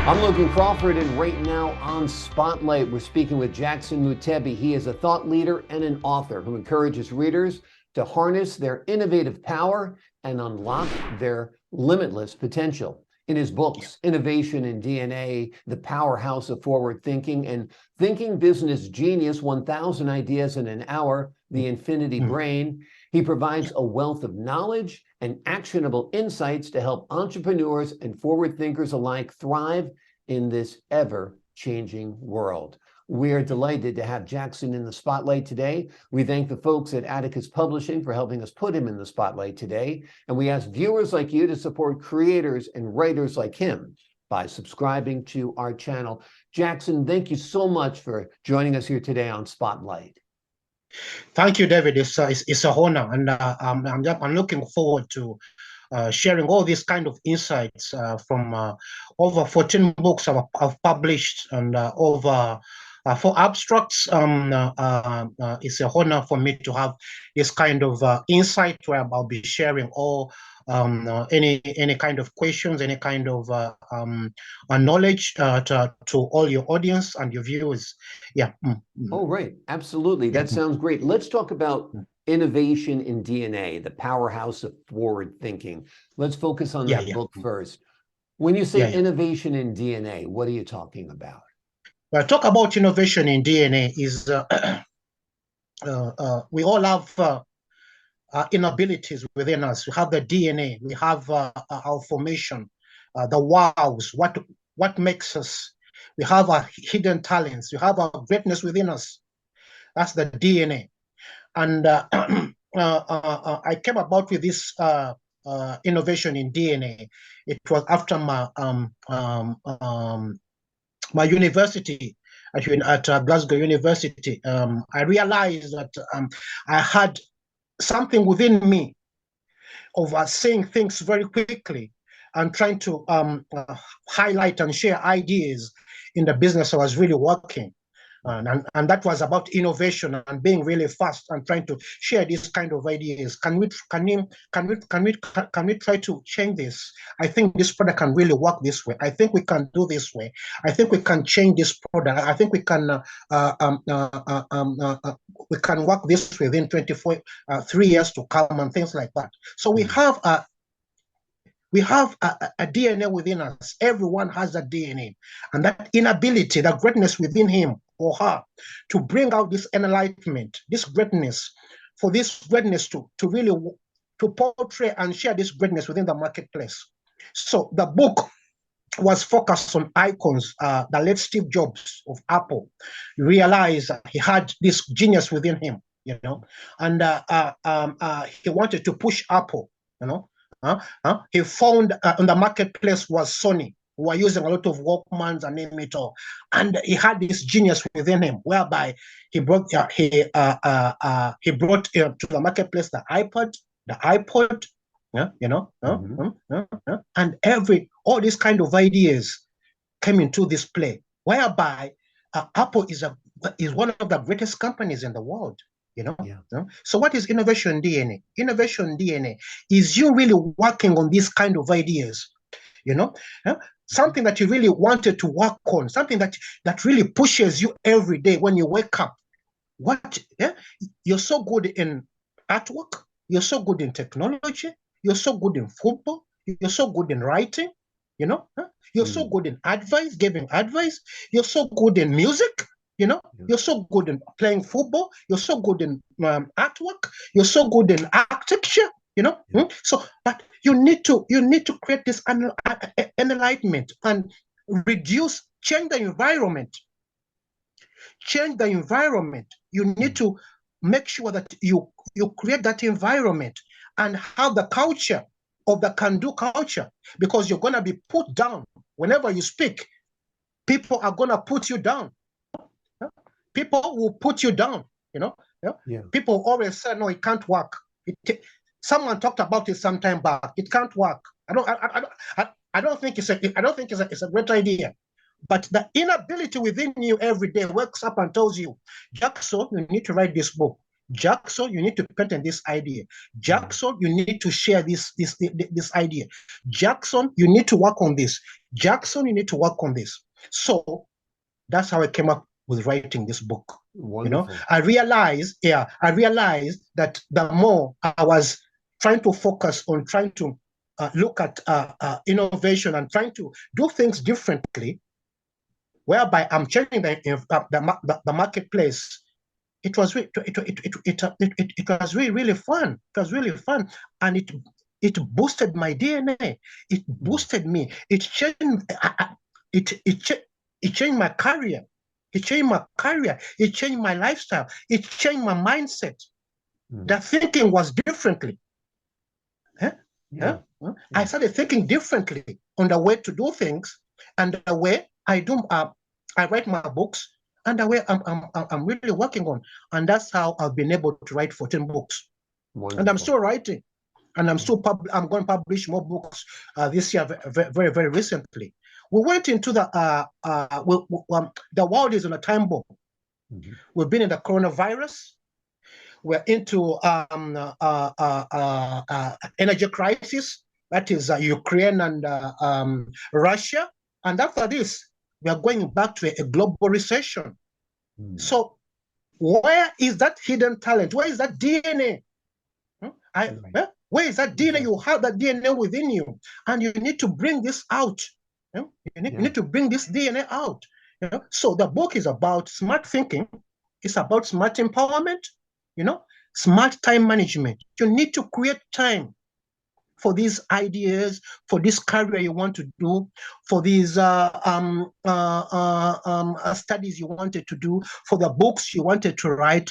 I'm Logan Crawford, and right now on Spotlight, we're speaking with Jackson Mutebi. He is a thought leader and an author who encourages readers to harness their innovative power and unlock their limitless potential. In his books, Innovation in DNA, The Powerhouse of Forward Thinking, and Thinking Business Genius, 1,000 Ideas in an Hour, The Infinity Brain, he provides a wealth of knowledge and actionable insights to help entrepreneurs and forward thinkers alike thrive in this ever-changing world. We are delighted to have Jackson in the spotlight today. We thank the folks at Atticus Publishing for helping us put him in the spotlight today. And we ask viewers like you to support creators and writers like him by subscribing to our channel. Jackson, thank you so much for joining us here today on Spotlight. Thank you, David. It's an honor, and I'm looking forward to sharing all these kind of insights from over 14 books I've published, and over for abstracts. It's an honor for me to have this kind of insight where I'll be sharing all any kind of questions, any kind of knowledge to all your audience and your viewers. Yeah. Oh, right. Absolutely. That sounds great. Let's talk about innovation in DNA, the powerhouse of forward thinking. Let's focus on that book first. When you say innovation in DNA, what are you talking about? Well, talk about innovation in DNA is we all have inabilities within us. We have the DNA, we have our formation, the wows, what makes us. We have our hidden talents, we have our greatness within us. That's the DNA. And I came about with this innovation in DNA. It was after my university at Glasgow University. I realized that I had something within me of seeing things very quickly and trying to highlight and share ideas in the business I was really working. And that was about innovation and being really fast and trying to share these kind of ideas. Can we try to change this? I think this product can really work this way. I think we can do this way. I think we can change this product. I think we can work this within 3 years to come and things like that. So we have a DNA within us. Everyone has a DNA, and that inability, that greatness within him or her to bring out this enlightenment, this greatness, for this greatness to really to portray and share this greatness within the marketplace. So the book was focused on icons. The late Steve Jobs of Apple realized he had this genius within him, and he wanted to push Apple, he found on the marketplace was Sony, who were using a lot of Walkmans and name it all, and he had this genius within him, whereby he brought to the marketplace the iPod, the iPod, and all these kind of ideas came into this play, whereby Apple is one of the greatest companies in the world. So what is innovation DNA? Innovation DNA is you really working on these kind of ideas, something that you really wanted to work on, something that really pushes you every day when you wake up. You're so good in artwork, you're so good in technology, you're so good in football, you're so good in writing, you're so good in giving advice, you're so good in music. You're so good in playing football. You're so good in artwork. You're so good in architecture. So, but you need to create this enlightenment and change the environment. Change the environment. You need to make sure that you create that environment and have the culture of the can-do culture, because you're gonna be put down whenever you speak. People are gonna put you down. People will put you down, People always say, no, it can't work. Someone talked about it some time back. It can't work. I don't think it's a great idea. But the inability within you every day wakes up and tells you, Jackson, you need to write this book. Jackson, you need to patent this idea. Jackson, you need to share this idea. Jackson, you need to work on this. Jackson, you need to work on this. So that's how I came up with writing this book. Wonderful. I realized that the more I was trying to focus on trying to look at innovation and trying to do things differently, whereby I'm changing the marketplace. It was really fun. It was really fun, and it boosted my DNA. It boosted me. It changed. It changed my career. It changed my career. It changed my lifestyle. It changed my mindset. The thinking was differently. I started thinking differently on the way to do things, and the way I do. I write my books, and the way I'm really working on, and that's how I've been able to write 14 books. Wonderful. And I'm still writing, and I'm going to publish more books this year, very, very recently. We went into the world is on a time bomb. We've been in the coronavirus. We're into energy crisis. That is Ukraine and Russia. And after this, we are going back to a global recession. So where is that hidden talent? Where is that DNA? Where is that DNA? You have that DNA within you, and you need to bring this out. You need to bring this DNA out. So the book is about smart thinking. It's about smart empowerment. Smart time management. You need to create time for these ideas, for this career you want to do, for these studies you wanted to do, for the books you wanted to write,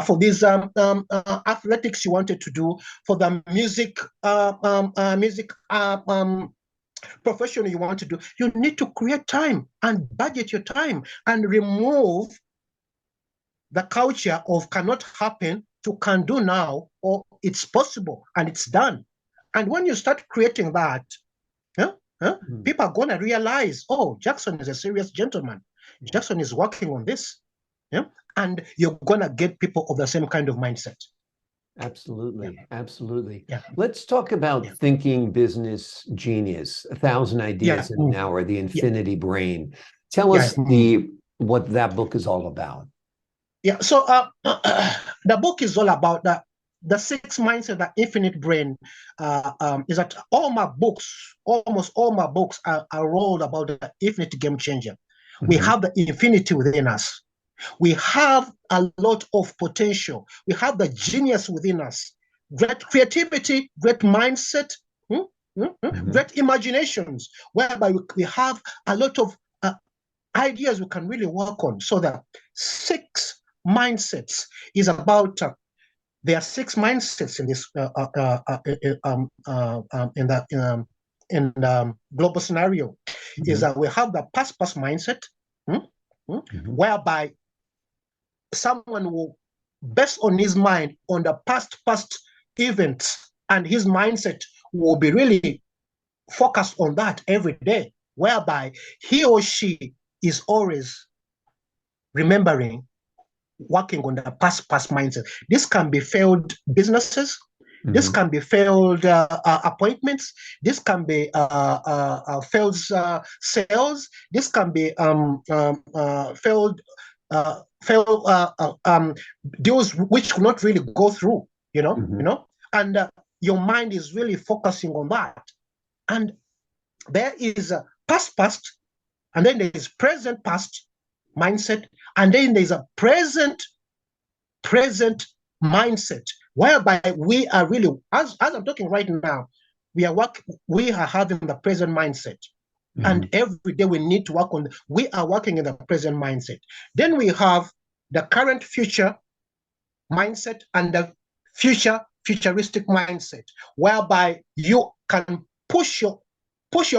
for these athletics you wanted to do, for the music profession you want to do. You need to create time and budget your time and remove the culture of cannot happen to can do now, or it's possible and it's done. And when you start creating that, people are going to realize, oh, Jackson is a serious gentleman. Jackson is working on this. And you're going to get people of the same kind of mindset. Absolutely. Absolutely. Let's talk about thinking business genius, 1,000 ideas in an hour, the infinity brain. Tell us what that book is all about. So the book is all about the 6 mindset, the infinite brain. Is that all my books, almost all my books are rolled about the infinite game changer. We have the infinity within us. We have a lot of potential. We have the genius within us. Great creativity, great mindset, great imaginations, whereby we have a lot of ideas we can really work on. So the 6 mindsets is about there are 6 mindsets in this in the global scenario. Is that we have the past mindset, whereby someone will base on his mind on the past events, and his mindset will be really focused on that every day, whereby he or she is always remembering, working on the past mindset. This can be failed businesses. This can be failed appointments. This can be failed sales. This can be failed deals which could not really go through. And your mind is really focusing on that. And there is a past, and then there is present past mindset, and then there's a present mindset, whereby we are really, as I'm talking right now, we are having the present mindset. And every day we need to work on, we are working in the present mindset. Then we have the current future mindset and the futuristic mindset, whereby you can push your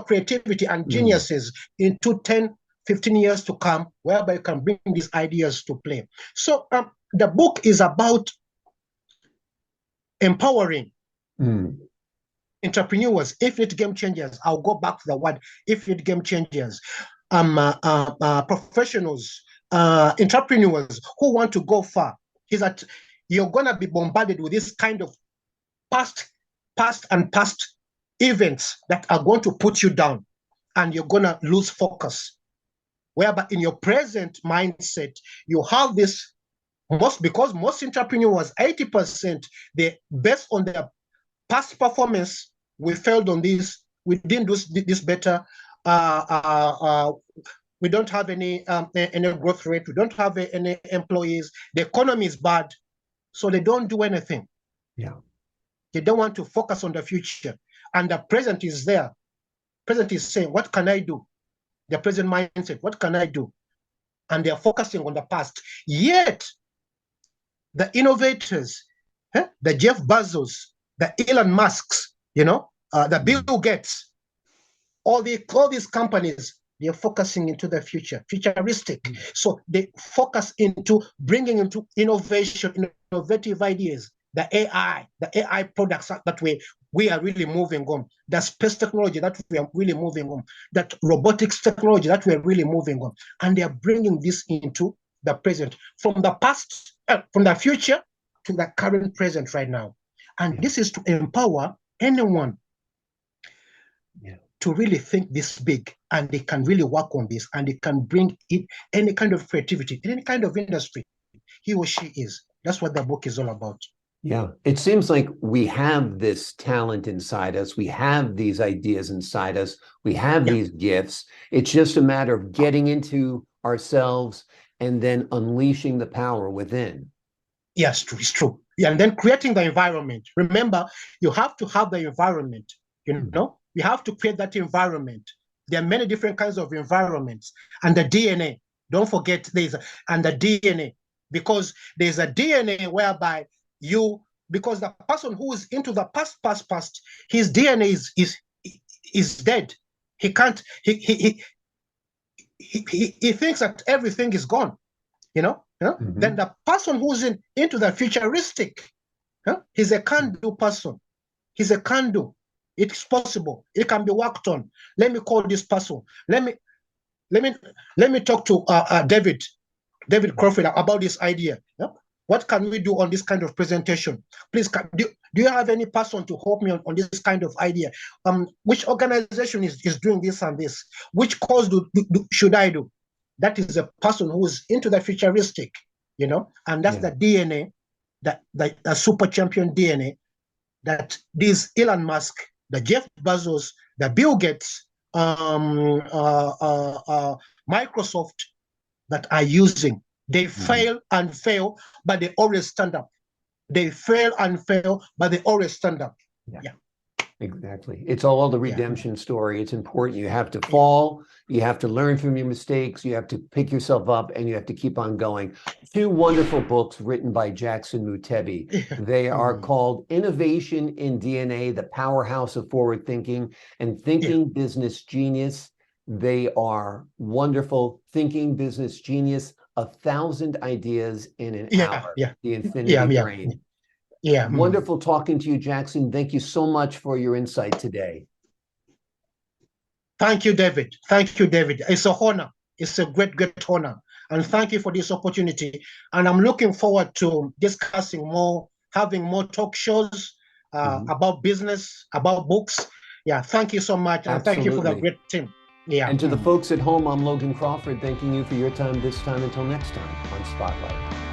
creativity and geniuses into 10, 15 years to come, whereby you can bring these ideas to play. So the book is about empowering entrepreneurs, infinite game changers. I'll go back to the word infinite game changers, professionals, entrepreneurs who want to go far. Is that you're going to be bombarded with this kind of past events that are going to put you down, and you're going to lose focus. Whereby in your present mindset, you have this because most entrepreneurs, 80%, they based on their past performance, we failed on this, we didn't do this better, we don't have any growth rate, we don't have any employees, the economy is bad, so they don't do anything. Yeah. They don't want to focus on the future. And the present is there. Present is saying, what can I do? The present mindset, what can I do? And they're focusing on the past. Yet, the innovators, the Jeff Bezos, the Elon Musks, the Bill Gates, all these companies, they're focusing into the future, futuristic. So they focus into bringing into innovation, innovative ideas, the AI products that we are really moving on, the space technology that we are really moving on, that robotics technology that we are really moving on. And they are bringing this into the present, from the past, from the future to the current present right now. And this is to empower anyone to really think this big, and they can really work on this, and they can bring in any kind of creativity in any kind of industry he or she is. That's what the book is all about. Yeah, it seems like we have this talent inside us. We have these ideas inside us. We have these gifts. It's just a matter of getting into ourselves and then unleashing the power within. Yes, it's true. Yeah, and then creating the environment. Remember, you have to have the environment, You have to create that environment. There are many different kinds of environments. And the DNA, don't forget the DNA, because there's a DNA whereby because the person who is into the past, his DNA is dead. He can't, he thinks that everything is gone, Then the person who's into the futuristic, he's a can-do person. He's a can-do. It's possible. It can be worked on. Let me call this person. Let me talk to David Crawford about this idea. What can we do on this kind of presentation? Please, do you have any person to help me on this kind of idea? Which organization is doing this and this? Which course should I do? That is a person who is into the futuristic, and that's the DNA, the super champion DNA that these Elon Musk, the Jeff Bezos, the Bill Gates, Microsoft that are using. They fail and fail, but they always stand up. They fail and fail, but they always stand up. Yeah. Exactly. It's all the redemption story. It's important. You have to fall. You have to learn from your mistakes. You have to pick yourself up, and you have to keep on going. 2 wonderful books written by Jackson Mutebi. They are called Innovation in DNA, the Powerhouse of Forward Thinking, and Thinking Business Genius. They are wonderful. Thinking Business Genius, 1,000 Ideas in an Hour. The Infinity Brain. Wonderful talking to you, Jackson. Thank you so much for your insight today. Thank you, David. Thank you, David. It's an honor. It's a great honor. And thank you for this opportunity. And I'm looking forward to discussing more, having more talk shows about business, about books. Yeah, thank you so much. And thank you for the great team. Yeah. And to the folks at home, I'm Logan Crawford, thanking you for your time this time. Until next time on Spotlight.